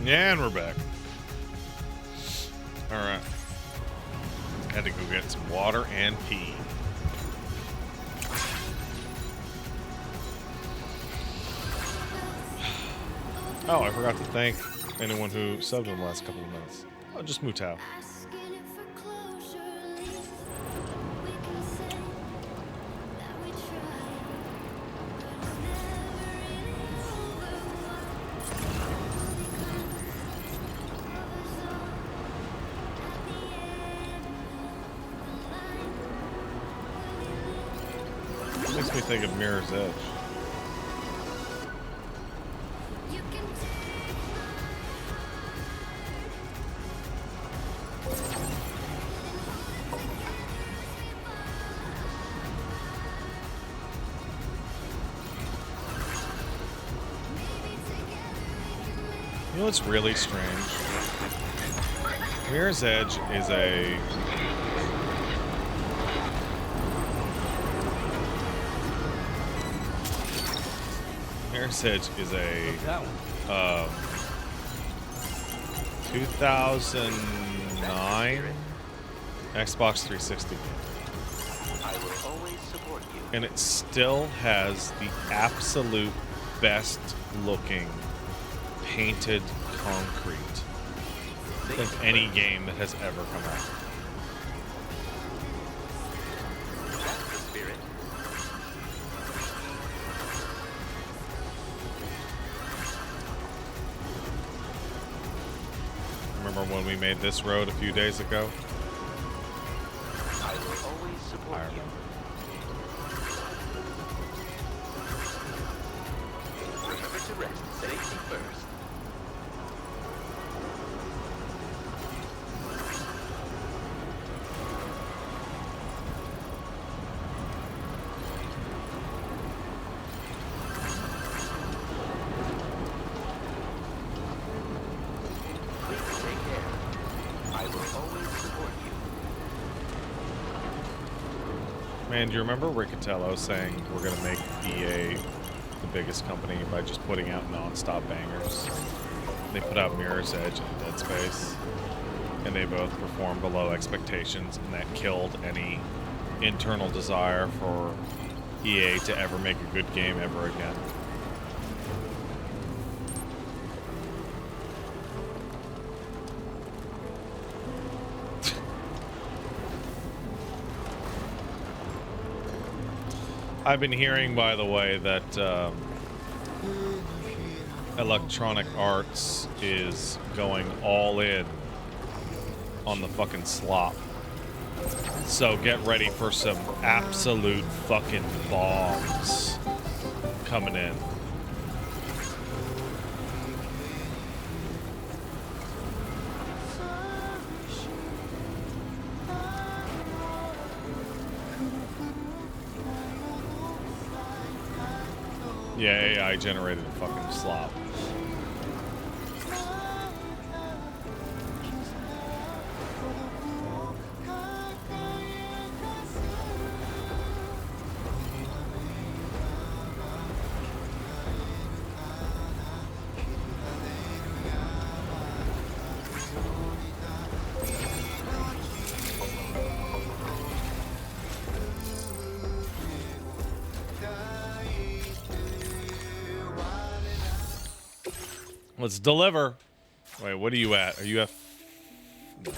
And we're back. Alright. Had to go get some water and pee. Oh, I forgot to thank anyone who subbed in the last couple of minutes. Oh, just Mutao. Makes me think of Mirror's Edge. You know what's really strange? Mirror's Edge is a... Mirror's Edge is a 2009 Xbox 360 game. I will always support you. And it still has the absolute best looking painted concrete of any game that has ever come out. That's the spirit. Remember when we made this road a few days ago? I will always support you. Remember to rest. Safety first. Man, do you remember Riccatello saying we're going to make EA the biggest company by just putting out non-stop bangers? They put out Mirror's Edge and Dead Space, and they both performed below expectations, and that killed any internal desire for EA to ever make a good game ever again. I've been hearing, by the way, that Electronic Arts is going all in on the fucking slop. So get ready for some absolute fucking bombs coming in. Yeah, AI generated fucking slop. Let's deliver. Wait, what are you at? Are you at... No.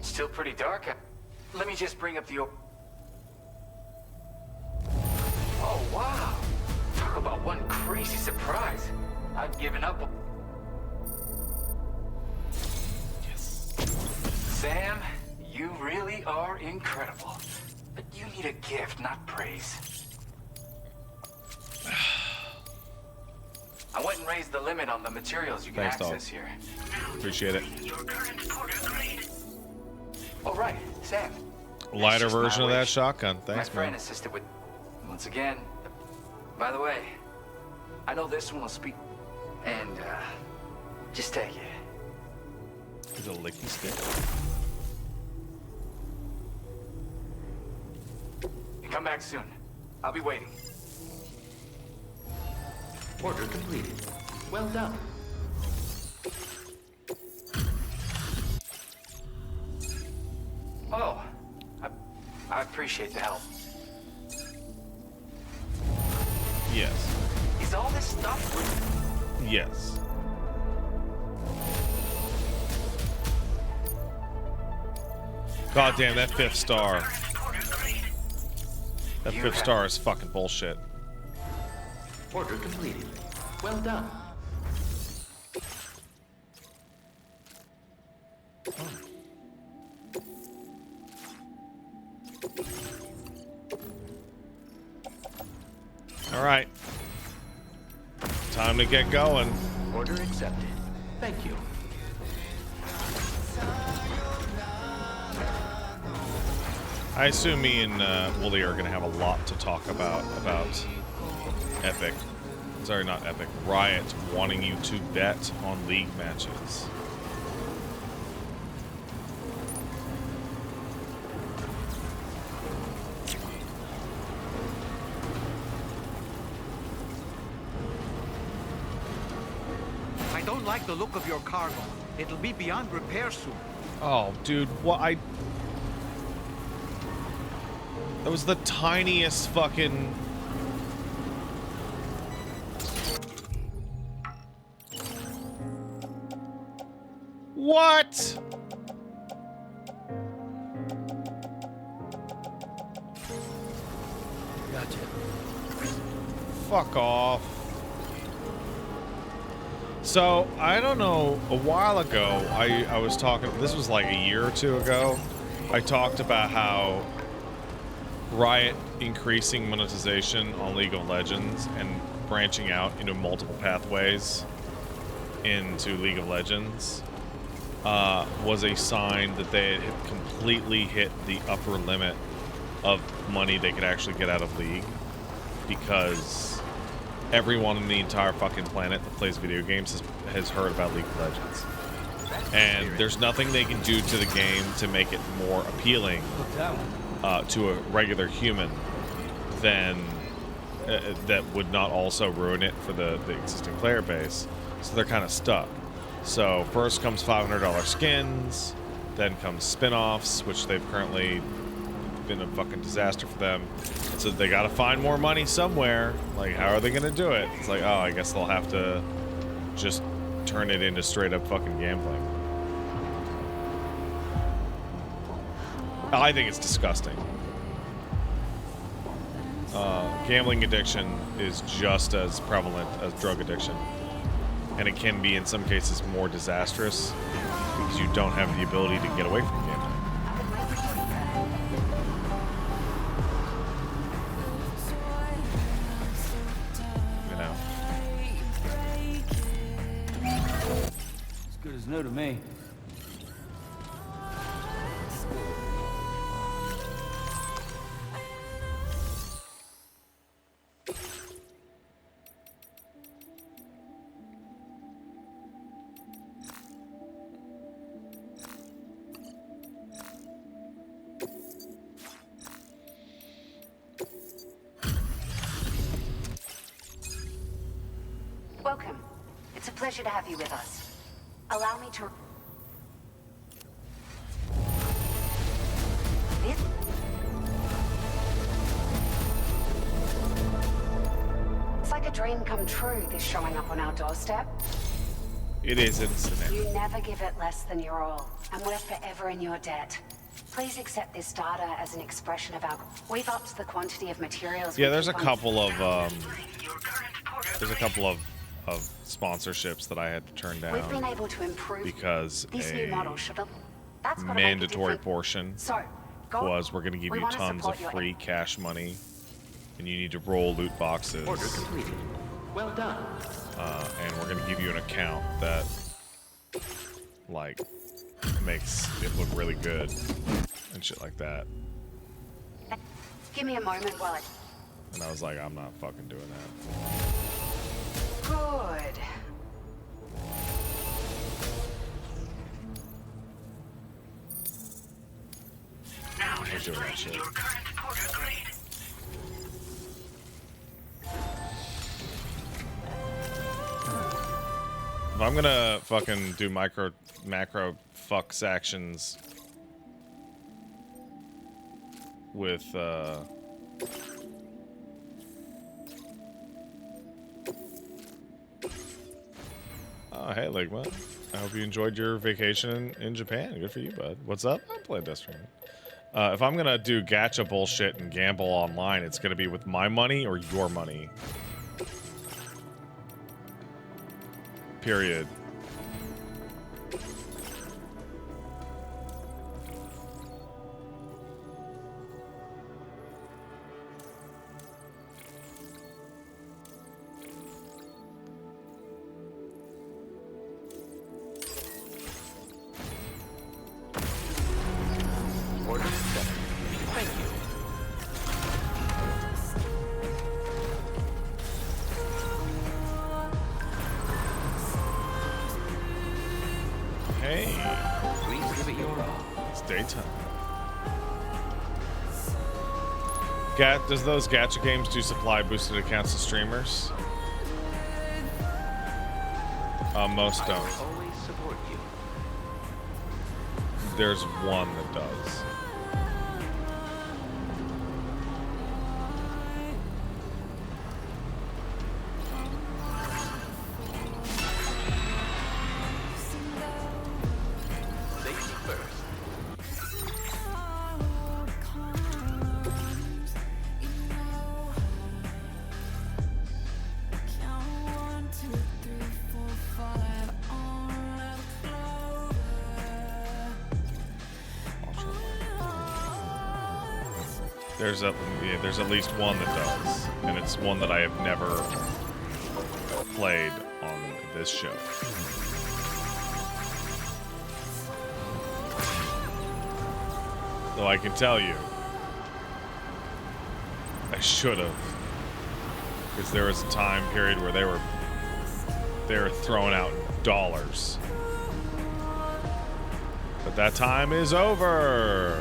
Still pretty dark. Let me just bring up the... Oh, wow. Talk about one crazy surprise. I've given up. Sam, you really are incredible. But you need a gift, not praise. I went and raised the limit on the materials you can access here. Appreciate it. Oh, right, Sam. Lighter version of that shotgun. Thanks, my friend man. assisted with... Once again. By the way, I know this one will speak... And, just take it. Is it a licky stick? Come back soon. I'll be waiting. Order completed. Well done. Oh, I appreciate the help. Yes. Is all this stuff? Yes. God damn, that 5th star. That 5th star is fucking bullshit. Order completed. Well done. All right. Time to get going. Order accepted. Thank you. I assume me and Wooly are going to have a lot to talk about Epic. Sorry, not Epic. Riot wanting you to bet on League matches. I don't like the look of your cargo. It'll be beyond repair soon. Oh, dude, what that was the tiniest fucking... What? Gotcha. Fuck off. So, I don't know, a while ago, I was talking, this was like a year or two ago, I talked about how Riot increasing monetization on League of Legends and branching out into multiple pathways into League of Legends was a sign that they had completely hit the upper limit of money they could actually get out of League, because everyone on the entire fucking planet that plays video games has heard about League of Legends. And there's nothing they can do to the game to make it more appealing to a regular human than that would not also ruin it for the existing player base. So they're kind of stuck. So first comes $500 skins, then comes spin-offs, which they've currently been a fucking disaster for them. And so they gotta find more money somewhere. Like, how are they gonna do it? It's like, oh, I guess they'll have to just turn it into straight up fucking gambling. I think it's disgusting. Gambling addiction is just as prevalent as drug addiction. And it can be, in some cases, more disastrous because you don't have the ability to get away from gambling. You know? As good as new to me. Welcome. It's a pleasure to have you with us. Allow me to... This... It's like a dream come true, this showing up on our doorstep. It is, isn't it? You never give it less than your all, and we're forever in your debt. Please accept this data as an expression of our... We've upped the quantity of materials... Yeah, there's a couple of sponsorships that I had to turn down. We've been able to improve because this new model should have... That's gotta mandatory make a portion So, was we're going to give we you wanna tons of support your... free cash money, and you need to roll loot boxes, Order completed. Well done. and we're going to give you an account that, like, makes it look really good and shit like that. Give me a moment while I... And I was like, I'm not fucking doing that. Good. I'm doing that shit. I'm gonna fucking do macro fucks actions with oh hey Ligma, I hope you enjoyed your vacation in Japan. Good for you, bud. What's up? I'm playing Destiny. If I'm gonna do gacha bullshit and gamble online, it's gonna be with my money or your money. Period. Order accepted. Thank you. Hey, Please give it your all. it's daytime. Does those gacha games do supply boosted accounts to streamers? Most I don't. will always support you. There's one that does. Safety first. There's at least one that does, and it's one that I have never played on this show. Though I can tell you, I should have, because there was a time period where they were throwing out dollars, but that time is over.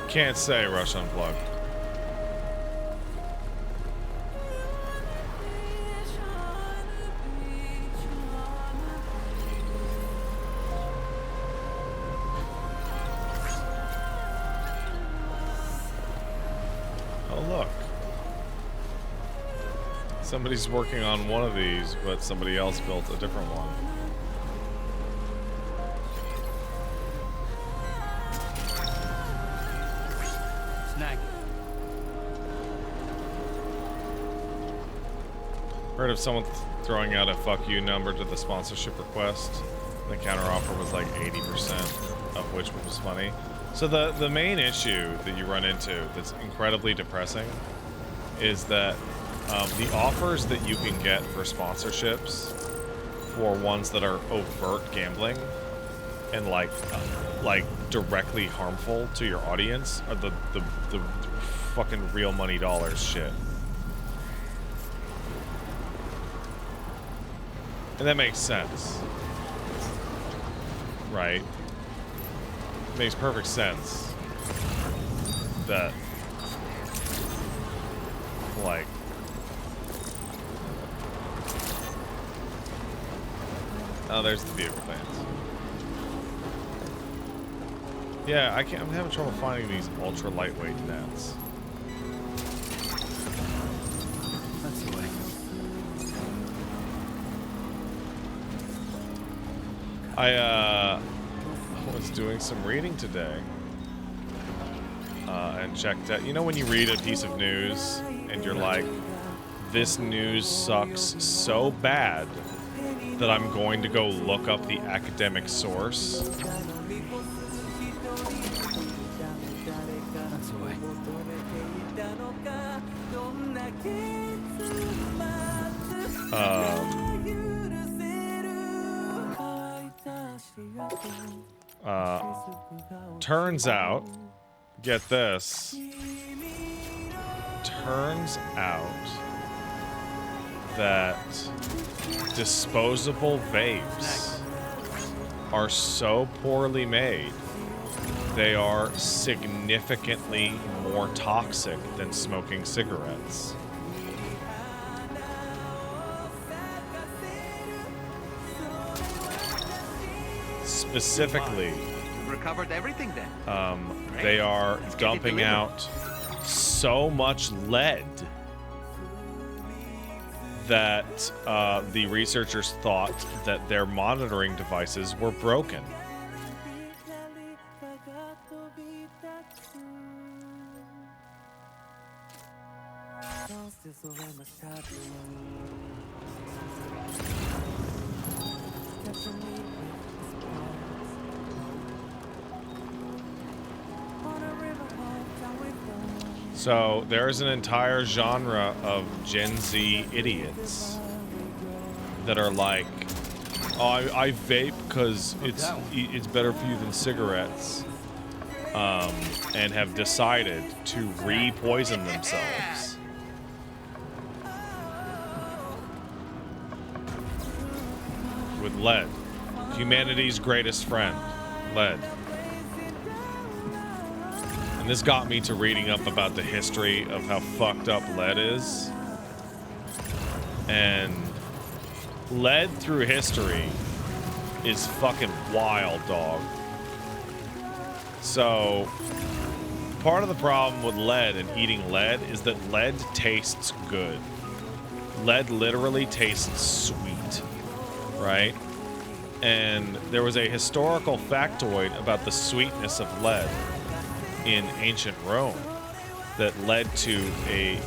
Can't say Rush Unplugged. Oh look. Somebody's working on one of these, but somebody else built a different one. Heard of someone throwing out a fuck you number to the sponsorship request. The counteroffer was like 80%, of which was funny. So the main issue that you run into that's incredibly depressing is that the offers that you can get for sponsorships for ones that are overt gambling and like directly harmful to your audience are the fucking real money dollars shit. And that makes sense. Right? Makes perfect sense that, like, oh, there's the vehicle plans. Yeah, I'm having trouble finding these ultra lightweight nets. That's the way. I was doing some reading today and checked out, you know when you read a piece of news and you're like, this news sucks so bad that I'm going to go look up the academic source. That's the way. Turns out, get this, turns out that disposable vapes are so poorly made, they are significantly more toxic than smoking cigarettes. Specifically, Recovered everything then. they are Let's get it dumping delivered. out so much lead that the researchers thought that their monitoring devices were broken. So there's an entire genre of Gen Z idiots that are like, oh, I vape because it's better for you than cigarettes, and have decided to re-poison themselves. With lead. Humanity's greatest friend. Lead. And this got me to reading up about the history of how fucked up lead is. And lead through history is fucking wild, dog. So, part of the problem with lead and eating lead is that lead tastes good. Lead literally tastes sweet, right? And there was a historical factoid about the sweetness of lead in ancient Rome that led to a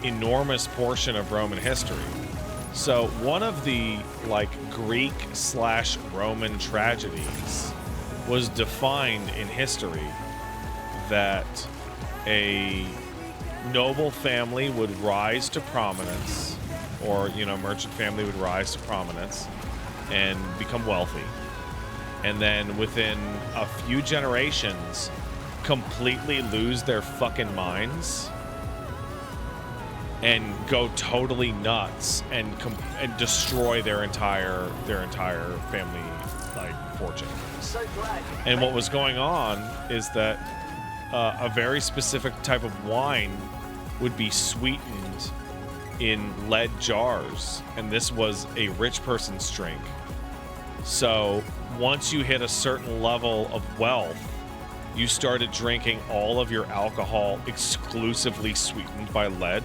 enormous portion of Roman history. So one of the like Greek/Roman tragedies was defined in history that a noble family would rise to prominence, or merchant family would rise to prominence and become wealthy, and then within a few generations completely lose their fucking minds and go totally nuts and destroy their entire family like fortune. And what was going on is that a very specific type of wine would be sweetened in lead jars, and this was a rich person's drink. So once you hit a certain level of wealth, you started drinking all of your alcohol exclusively sweetened by lead.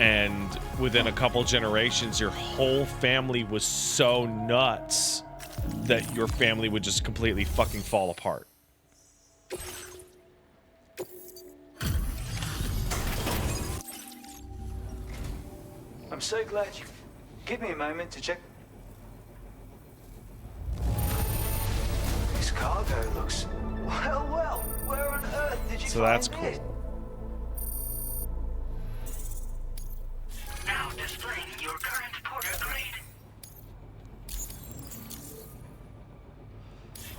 And within a couple generations, your whole family was so nuts that your family would just completely fucking fall apart. I'm so glad you... Give me a moment to check... This cargo looks... Well, where on earth did you So find that's this? cool. Now displaying your current porter grade.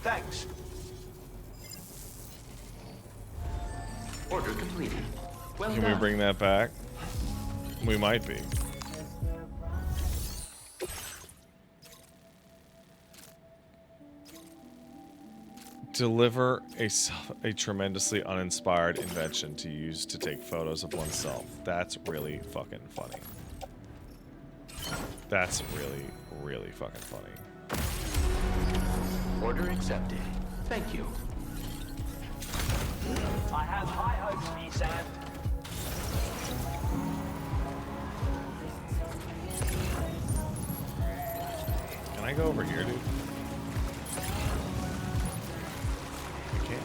Thanks. Order completed. Well Can done. we bring that back? We might be. Deliver a tremendously uninspired invention to use to take photos of oneself. That's really fucking funny. That's really, really fucking funny. Order accepted. Thank you. I have high hopes for you, Sam. Can I go over here, dude? I can't.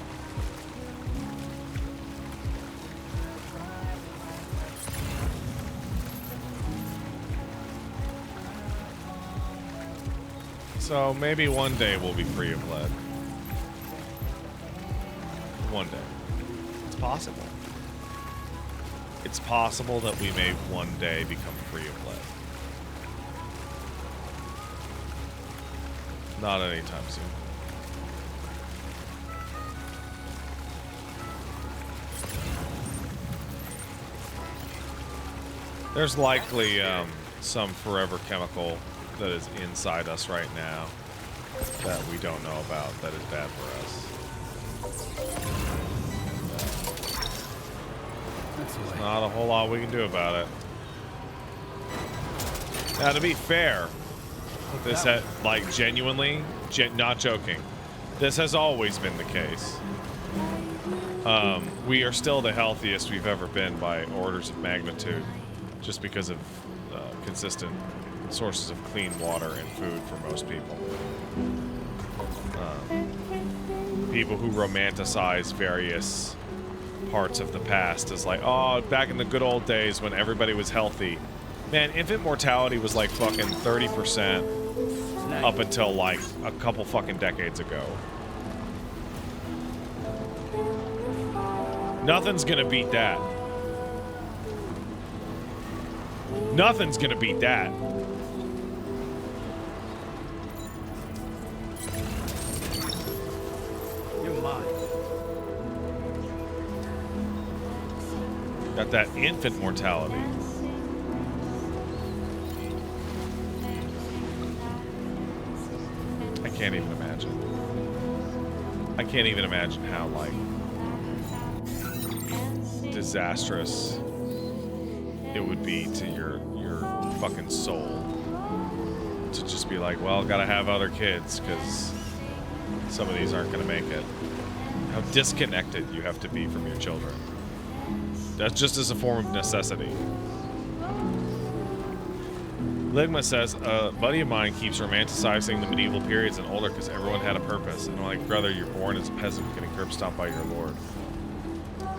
So maybe one day we'll be free of lead. One day. It's possible. It's possible that we may one day become free of lead. Not anytime soon. There's likely some forever chemical that is inside us right now that we don't know about that is bad for us. There's not a whole lot we can do about it. Now, to be fair, this had, like, genuinely, not joking, this has always been the case. We are still the healthiest we've ever been by orders of magnitude, just because of consistent sources of clean water and food for most people. People who romanticize various parts of the past as like, oh, back in the good old days when everybody was healthy. Man, infant mortality was like fucking 30% up until like a couple fucking decades ago. Nothing's gonna beat that. Nothing's gonna beat that. You're mine. Got that infant mortality. I can't even imagine. I can't even imagine how, like, disastrous it would be to your fucking soul to just be like, well, gotta have other kids because some of these aren't gonna make it. How disconnected you have to be from your children. That's just as a form of necessity. Ligma says, a buddy of mine keeps romanticizing the medieval periods and older because everyone had a purpose. And I'm like, brother, you're born as a peasant getting curb stomped by your lord.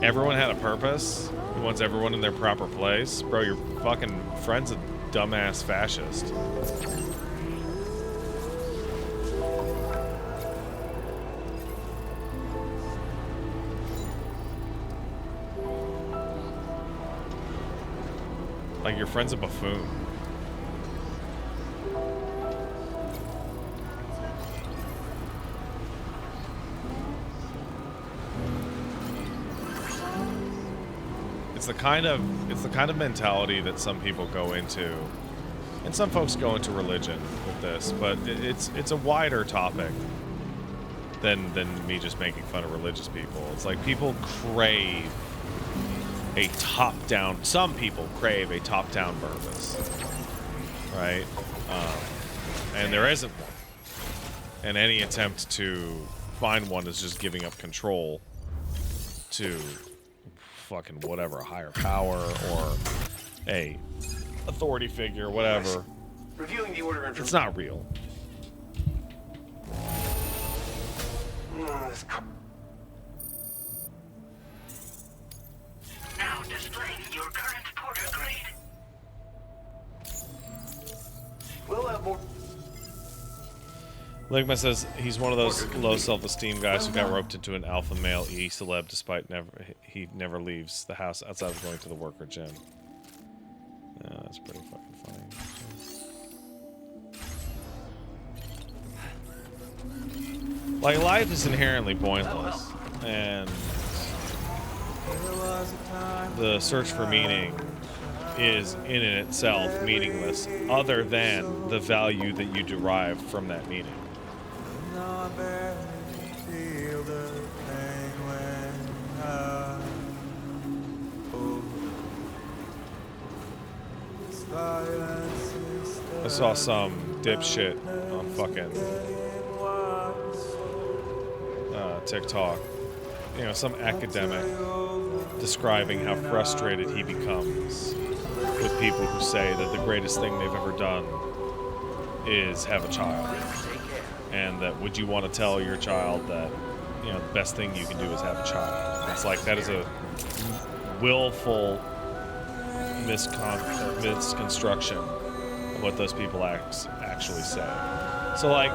Everyone had a purpose? He wants everyone in their proper place? Bro, your fucking friend's a dumbass fascist. Like, your friend's a buffoon. It's the kind of mentality that some people go into, and some folks go into religion with this, but it's a wider topic than me just making fun of religious people. It's like people crave a top-down. Some people crave a top-down purpose, right? And there isn't one. And any attempt to find one is just giving up control to fucking whatever, a higher power or a authority figure, whatever. Reviewing the order It's not real. Now displaying your current porter grade. We'll have more. Ligma says he's one of those low self-esteem guys who got roped into an alpha male celeb despite he never leaves the house outside of going to the work or gym. Yeah, that's pretty fucking funny. Like, life is inherently pointless, and the search for meaning is in and itself meaningless, other than the value that you derive from that meaning. I saw some dipshit on fucking TikTok, you know, some academic describing how frustrated he becomes with people who say that the greatest thing they've ever done is have a child, and that would you want to tell your child that, you know, the best thing you can do is have a child. It's like that is a willful misconstruction of what those people actually say. So, like,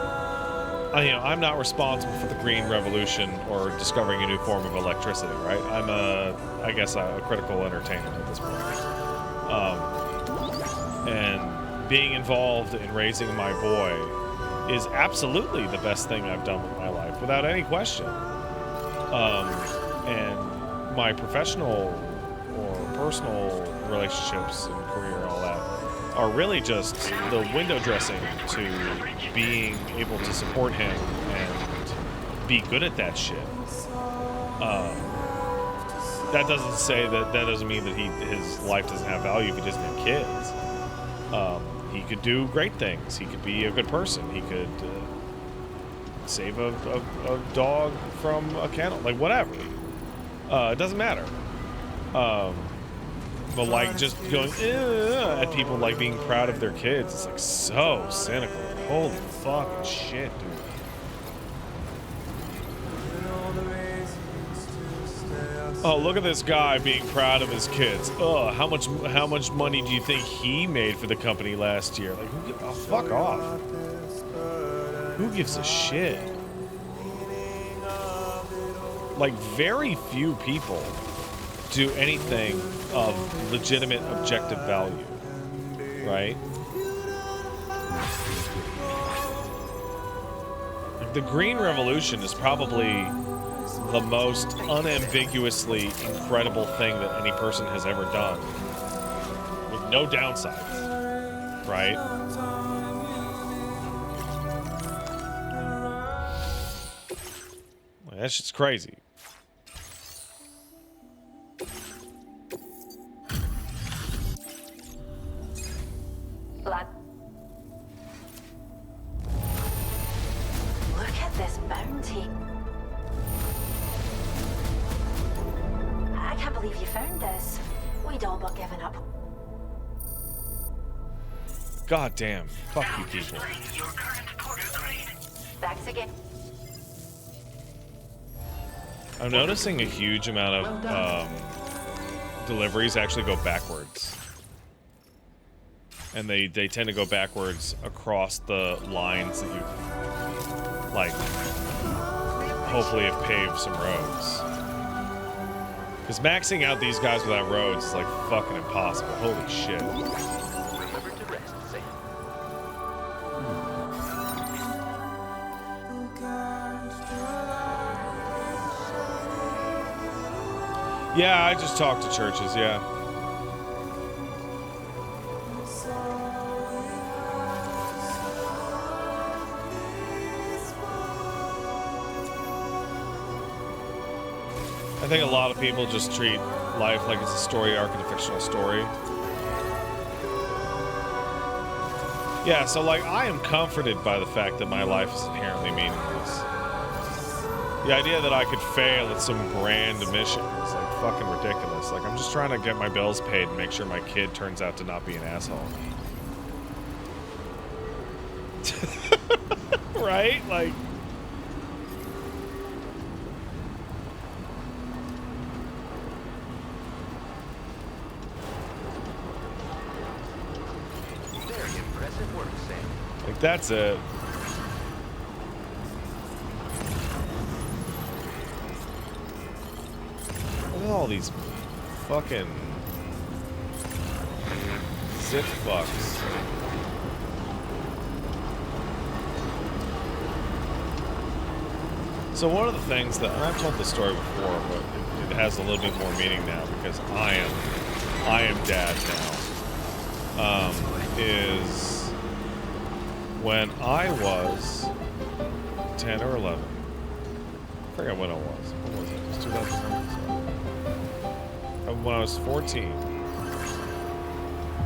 I'm not responsible for the Green Revolution or discovering a new form of electricity, right? I'm I guess a critical entertainer at this point. And being involved in raising my boy is absolutely the best thing I've done with my life, without any question. And my professional or personal relationships and career are really just the window dressing to being able to support him and be good at that shit. That doesn't say that doesn't mean that his life doesn't have value if he doesn't have kids. He could do great things. He could be a good person. He could save a dog from a kennel, like whatever. It doesn't matter. But like just going at people like being proud of their kids, it's like so cynical. Holy fucking shit, dude. Oh, look at this guy being proud of his kids. Oh, how much money do you think he made for the company last year? Like, fuck off. Who gives a shit? Like, very few people do anything of legitimate objective value, right? Like, the Green Revolution is probably the most unambiguously incredible thing that any person has ever done, with no downsides, right? That shit's crazy. Blood. Look at this bounty. I can't believe you found this. We'd all but given up. God damn. Fuck you people. Your current porter grade. Thanks again. I'm noticing a huge amount of deliveries actually go backwards. And they tend to go backwards across the lines that you've, like, hopefully have paved some roads. Because maxing out these guys without roads is like fucking impossible. Holy shit. Remember to rest, Sam. Yeah, I just talk to churches, yeah. I think a lot of people just treat life like it's a story arc in a fictional story. Yeah, so like I am comforted by the fact that my life is inherently meaningless. The idea that I could fail at some grand mission is like fucking ridiculous. Like I'm just trying to get my bills paid and make sure my kid turns out to not be an asshole. Right? Like Very impressive work, Sam. Like, that's it. Look at all these fucking zip fucks. So one of the things that, and I've told this story before, but it has a little bit more meaning now because I am dad now. Is when I was 10 or 11. I forget when it was. When was it? It was 2009. So. When I was 14,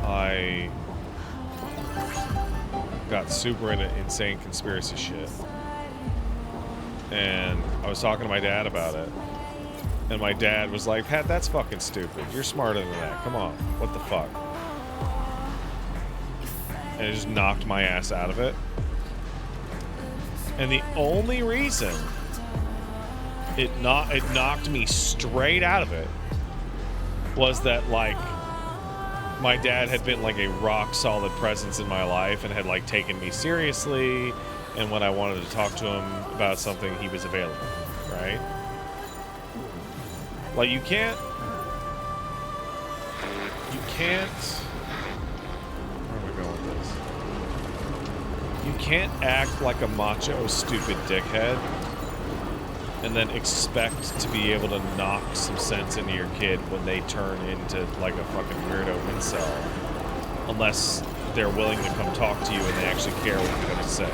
I got super into insane conspiracy shit. And I was talking to my dad about it. And my dad was like, Pat, that's fucking stupid. You're smarter than that. Come on. What the fuck? And it just knocked my ass out of it. And the only reason it knocked me straight out of it was that, like, my dad had been like a rock solid presence in my life and had like taken me seriously, and when I wanted to talk to him about something, he was available, right? Like you can't where am I going with this? You can't act like a macho stupid dickhead and then expect to be able to knock some sense into your kid when they turn into like a fucking weirdo incel, unless they're willing to come talk to you and they actually care what you have to say.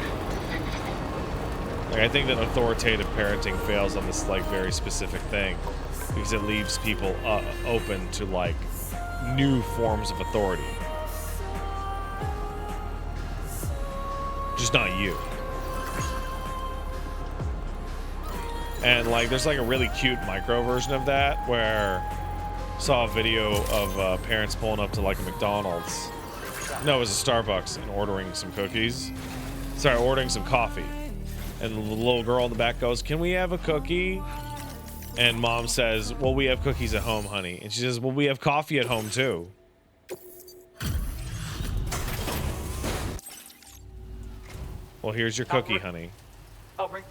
Like, I think that authoritative parenting fails on this like very specific thing because it leaves people open to like new forms of authority. Just not you. And like, there's like a really cute micro version of that where I saw a video of parents pulling up to like a McDonald's. No, it was a Starbucks and ordering some cookies. Sorry, ordering some coffee. And the little girl in the back goes, "Can we have a cookie?" And mom says, "Well, we have cookies at home, honey." And she says, "Well, we have coffee at home too." Well, here's your cookie, honey. Albert,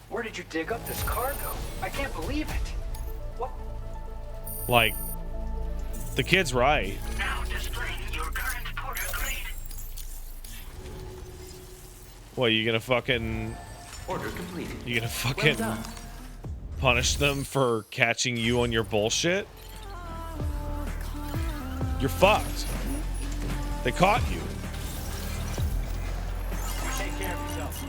where did you dig up this cargo? I can't believe it. What? Like, the kid's right. Now displaying your current porter grade. What, you gonna fucking... Order completed. You gonna fucking Well done. punish them for catching you on your bullshit? You're fucked. They caught you. Take care of yourself.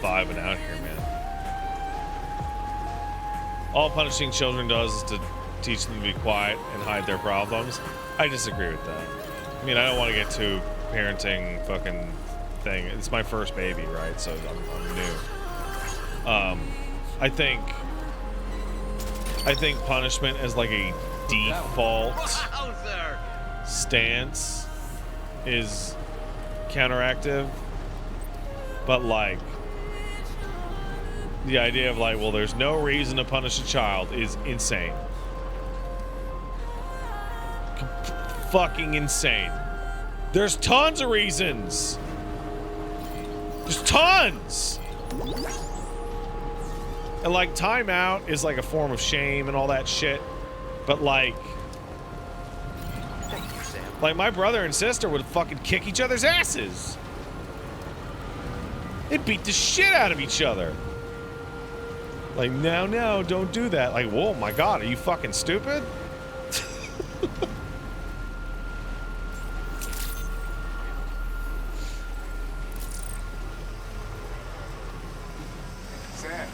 Vibing out here, man. All punishing children does is to teach them to be quiet and hide their problems. I disagree with that. I mean, I don't want to get too parenting fucking thing. It's my first baby, right? So I'm new. I think punishment as like a default stance is counteractive, but like the idea of like, well, there's no reason to punish a child is insane. Fucking insane. There's tons of reasons. There's tons. And like, timeout is like a form of shame and all that shit. But like, Thank you, Sam. like my brother and sister would fucking kick each other's asses. They beat the shit out of each other. Like, no, don't do that. Like, whoa, my God, are you fucking stupid? Sam.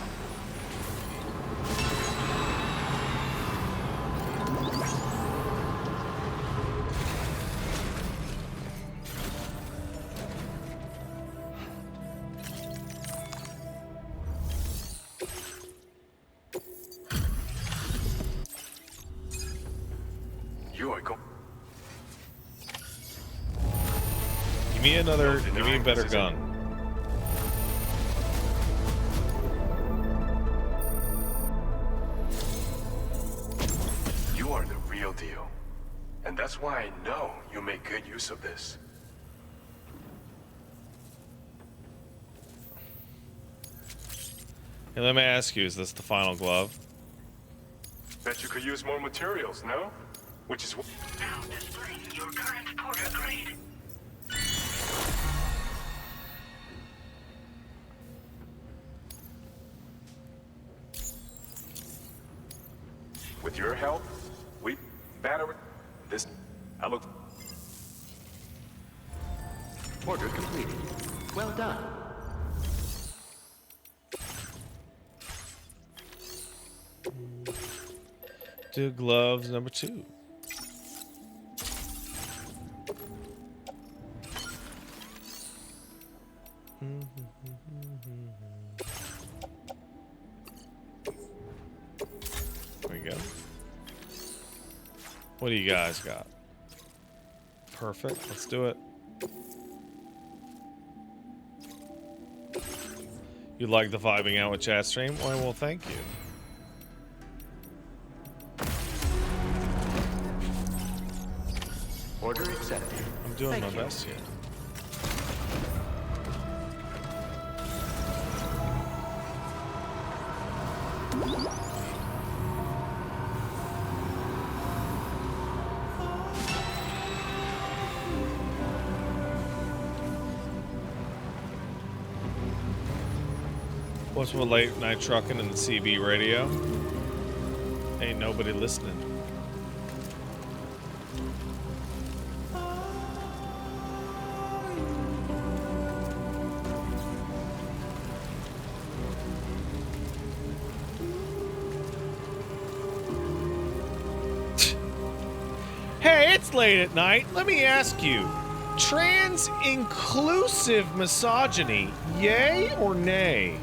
You are go. Give me a better gun. You are the real deal. And that's why I know you make good use of this. Hey, let me ask you, is this the final glove? Bet you could use more materials, no? Which is Now displaying your current porter grade. with your help, we battery this. I look. Order completed. Well done. Do gloves number 2. There we go. What do you guys got? Perfect. Let's do it. You like the vibing out with chat stream? Well, thank you. Order accepted. I'm doing Thank my you. best here. What's with late night trucking and the CB radio? Ain't nobody listening. Hey, it's late at night. Let me ask you, trans-inclusive misogyny, yay or nay?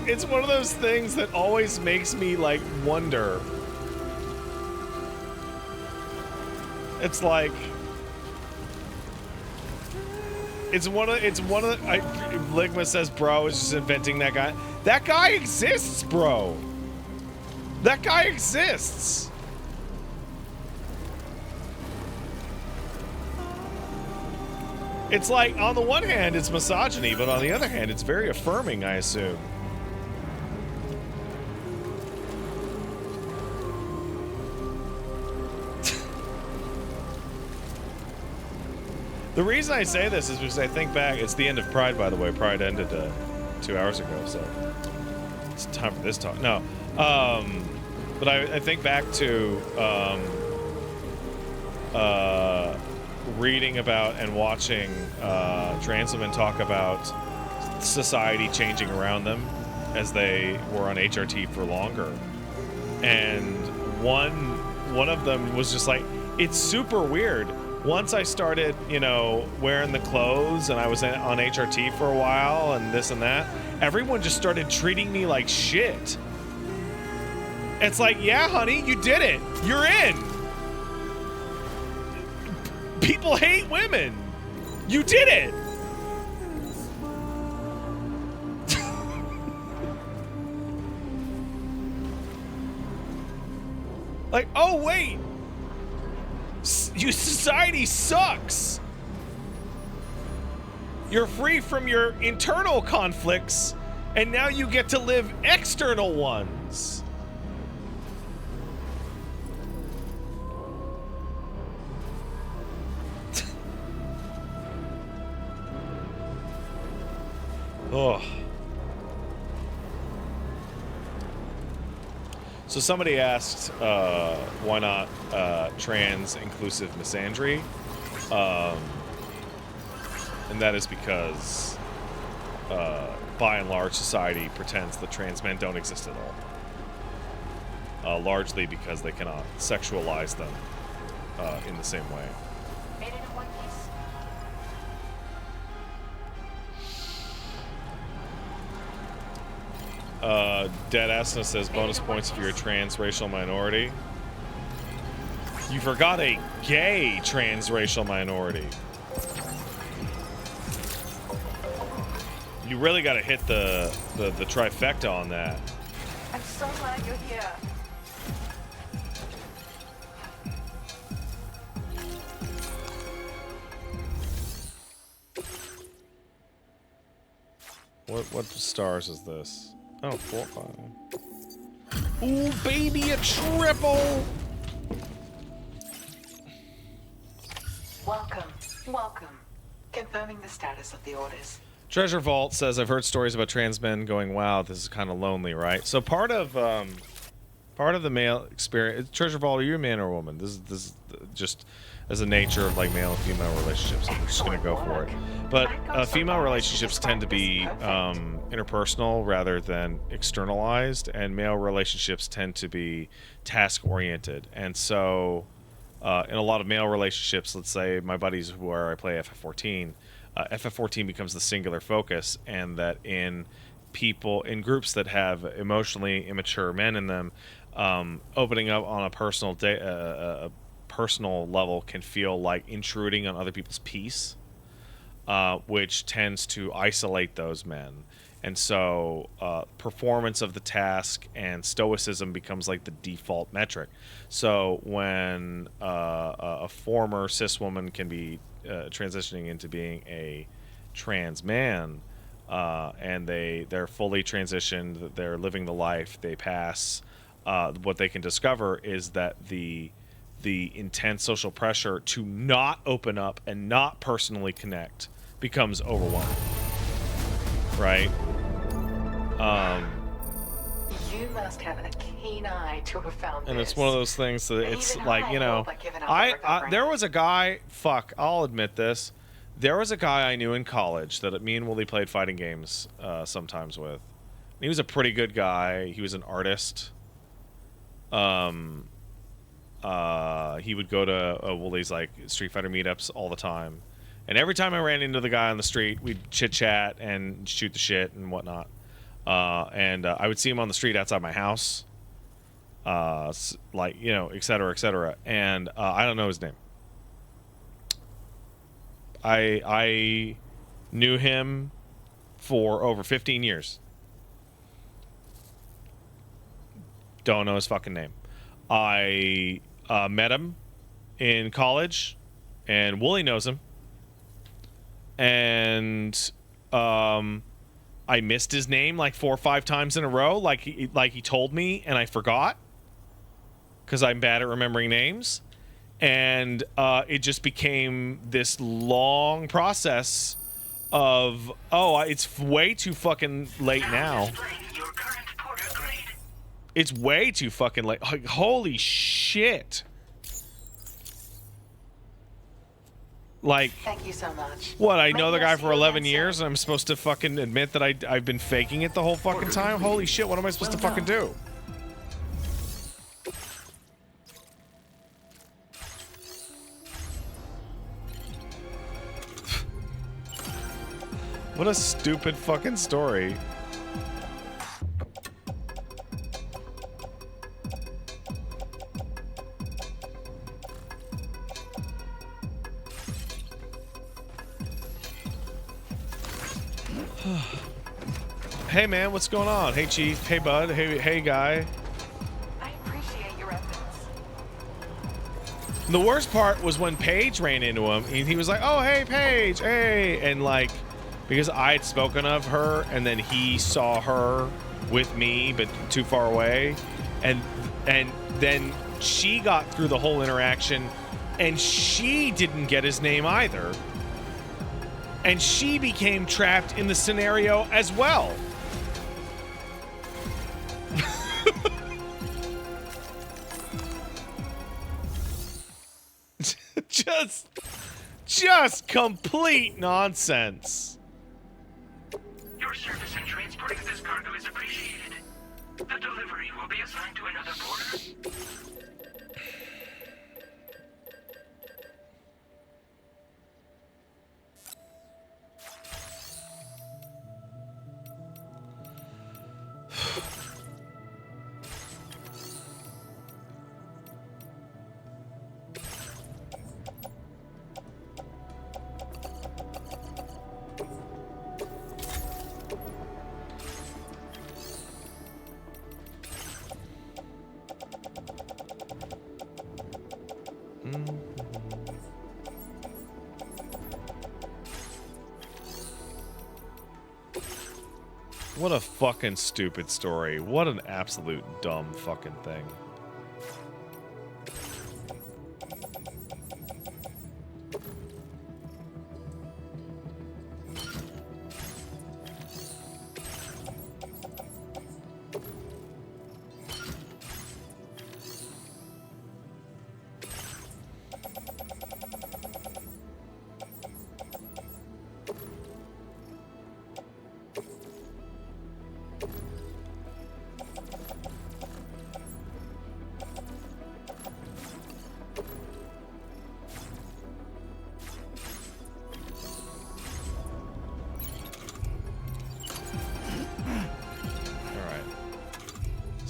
It's one of those things that always makes me like wonder. It's like Ligma says bro is just inventing that guy. That guy exists, bro. That guy exists. It's like, on the one hand, it's misogyny, but on the other hand, it's very affirming, I assume. The reason I say this is because I think back, it's the end of Pride, by the way. Pride ended 2 hours ago, so it's time for this talk. No. But I think back to reading about and watching trans women talk about society changing around them as they were on HRT for longer, and one of them was just like, it's super weird. Once I started, you know, wearing the clothes and I was on HRT for a while and this and that, everyone just started treating me like shit. It's like, yeah, honey, you did it. You're in. People hate women. You did it. Like, oh, wait. Society sucks. You're free from your internal conflicts, and now you get to live external ones. Oh. So somebody asked, why not trans-inclusive misandry? And that is because, by and large, society pretends that trans men don't exist at all. Largely because they cannot sexualize them in the same way. Made it in one piece. Dead Asna says bonus points if you're a transracial minority. You forgot a gay transracial minority. You really got to hit the trifecta on that. I'm so glad you're here. What stars is this? Oh, 4, 5. Ooh, baby, a triple! Welcome. Confirming the status of the orders. Treasure Vault says, I've heard stories about trans men going, wow, this is kind of lonely, right? So part of part of the male experience. Treasure Vault, are you a man or a woman? This is just as the nature of like male and female relationships. I'm just gonna go for it. But female relationships tend to be interpersonal rather than externalized, and male relationships tend to be task oriented. And so, in a lot of male relationships, let's say my buddies where I play FF14, FF14 becomes the singular focus, and that in groups that have emotionally immature men in them, opening up on a personal level can feel like intruding on other people's peace, which tends to isolate those men. And so performance of the task and stoicism becomes like the default metric. So when a former cis woman can be transitioning into being a trans man, and they're fully transitioned, they're living the life, they pass, what they can discover is that the intense social pressure to not open up and not personally connect becomes overwhelming, right? You must have a keen eye to have found And this. it's one of those things that it's Even like, I you know, hope I've given up on recovering. there was a guy, I'll admit this, there was a guy I knew in college that me and Willie played fighting games sometimes with. And he was a pretty good guy. He was an artist. He would go to Woolie's like Street Fighter meetups all the time, and every time I ran into the guy on the street, we'd chit chat and shoot the shit and whatnot. And I would see him on the street outside my house, like, you know, et cetera, et cetera. And I don't know his name. I knew him for over 15 years. Don't know his fucking name. I met him in college, and Wooly knows him. And I missed his name like 4 or 5 times in a row, like he told me, and I forgot because I'm bad at remembering names. And it just became this long process of, it's way too fucking late now. Displaying your current porter grade. It's way too fucking late. Like, holy shit. Like, Thank you so much. what, I know the Maybe guy I'll see for you 11 again years soon. and I'm supposed to fucking admit that I've been faking it the whole fucking time? Holy shit, what am I supposed to fucking do? What a stupid fucking story. Hey man, what's going on? Hey chief, hey bud, hey guy. I appreciate your efforts. The worst part was when Paige ran into him, and he was like, "Oh, hey, Paige, hey," and like, because I had spoken of her, and then he saw her with me, but too far away, and then she got through the whole interaction, and she didn't get his name either, and she became trapped in the scenario as well. Just complete nonsense. Your service in transporting this cargo is appreciated. The delivery will be assigned to another porter. What a fucking stupid story. What an absolute dumb fucking thing.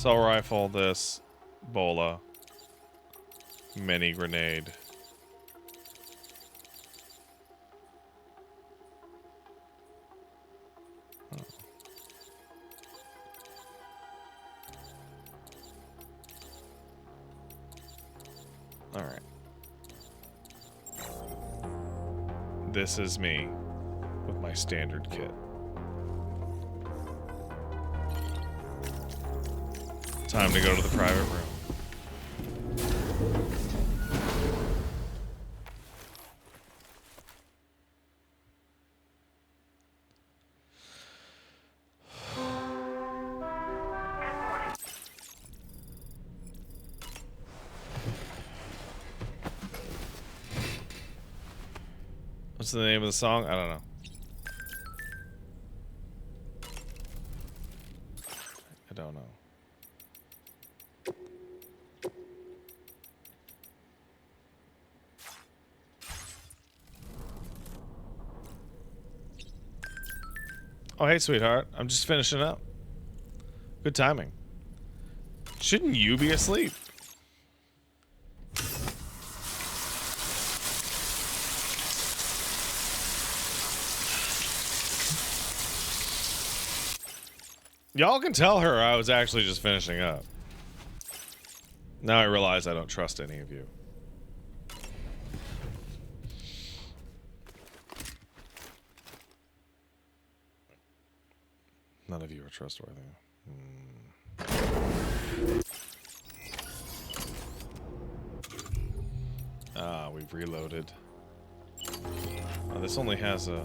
Assault rifle, this, bola, mini grenade. All right. This is me with my standard kit. Time to go to the private room. What's the name of the song? I don't know. I don't know. Oh, hey, sweetheart. I'm just finishing up. Good timing. Shouldn't you be asleep? Y'all can tell her I was actually just finishing up. Now I realize I don't trust any of you. None of you are trustworthy. Ah, we've reloaded. Oh, this only has a...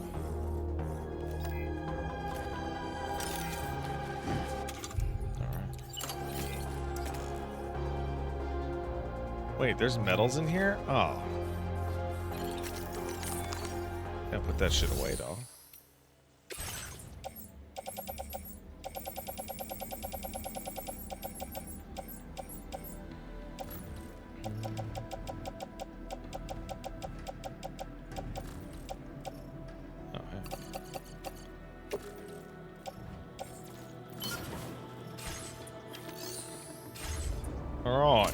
Wait, there's metals in here? Oh. Gotta put that shit away, dog. Alright.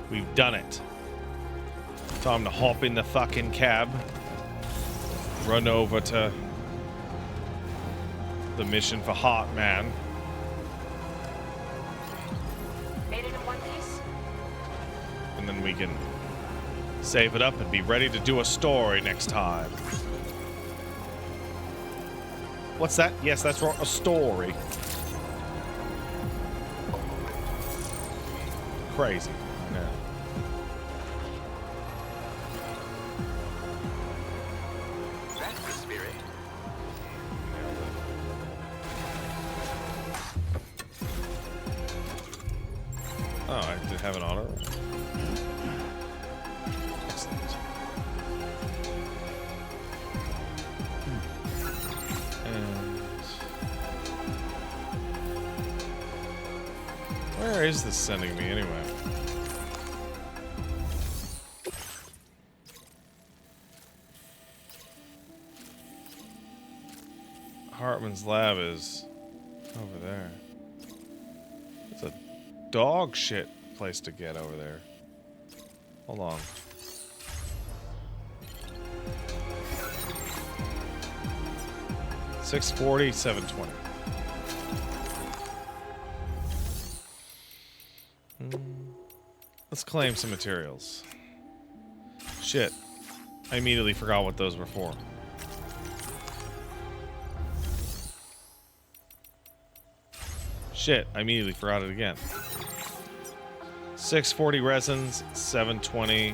We've done it. Time to hop in the fucking cab. Run over to the mission for Heart Man. Made it in one piece? And then we can save it up and be ready to do a story next time. What's that? Yes, that's right, a story. Crazy. Yeah. That's the spirit. Oh, I did have an auto. Excellent. And where is this sending me anyway? Hartman's lab is over there. It's a dog shit place to get over there. Hold on. $640, $720. Let's claim some materials. Shit. I immediately forgot what those were for. Shit, I immediately forgot it again. 640 resins, 720.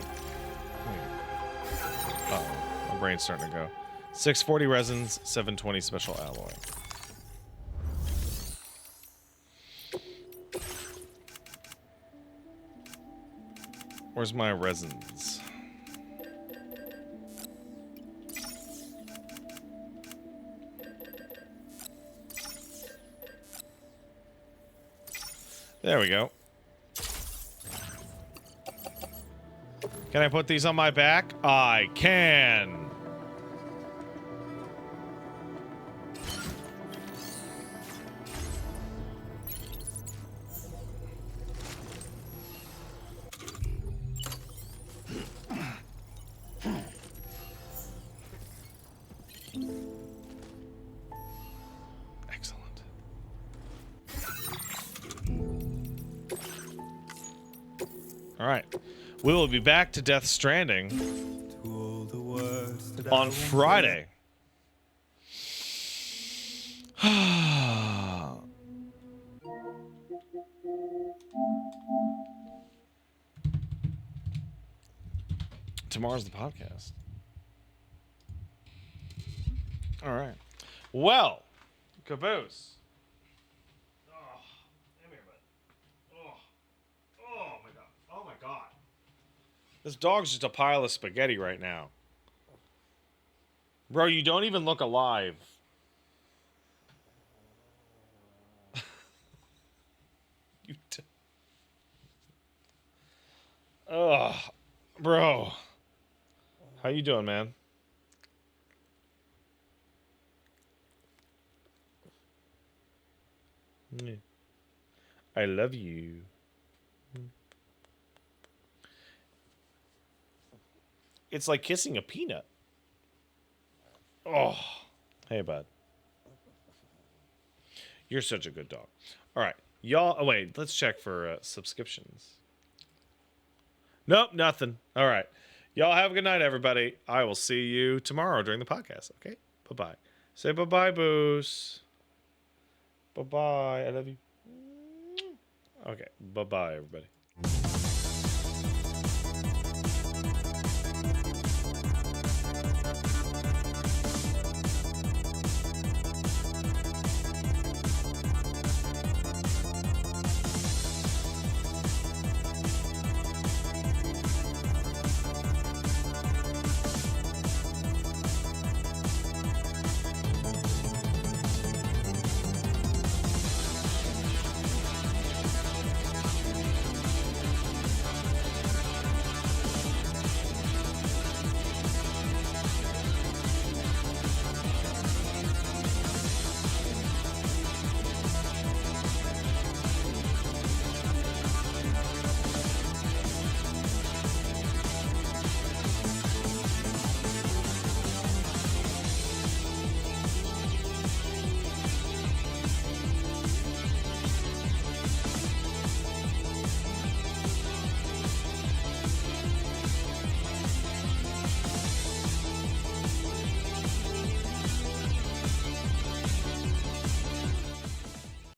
Uh-oh, my brain's starting to go. 640 resins, 720 special alloy. Where's my resins? There we go. Can I put these on my back? I can. All right. We will be back to Death Stranding on Friday. Tomorrow's the podcast. All right. Well, caboose. Oh, come here, bud. Oh my god. Oh my god. This dog's just a pile of spaghetti right now. Bro, you don't even look alive. You Ugh. Bro. How you doing, man? I love you. It's like kissing a peanut. Oh. Hey, bud. You're such a good dog. All right. Y'all, oh, wait. Let's check for subscriptions. Nope, nothing. All right. Y'all have a good night, everybody. I will see you tomorrow during the podcast, okay? Bye-bye. Say bye-bye, Boos. Bye-bye. I love you. Okay. Bye-bye, everybody.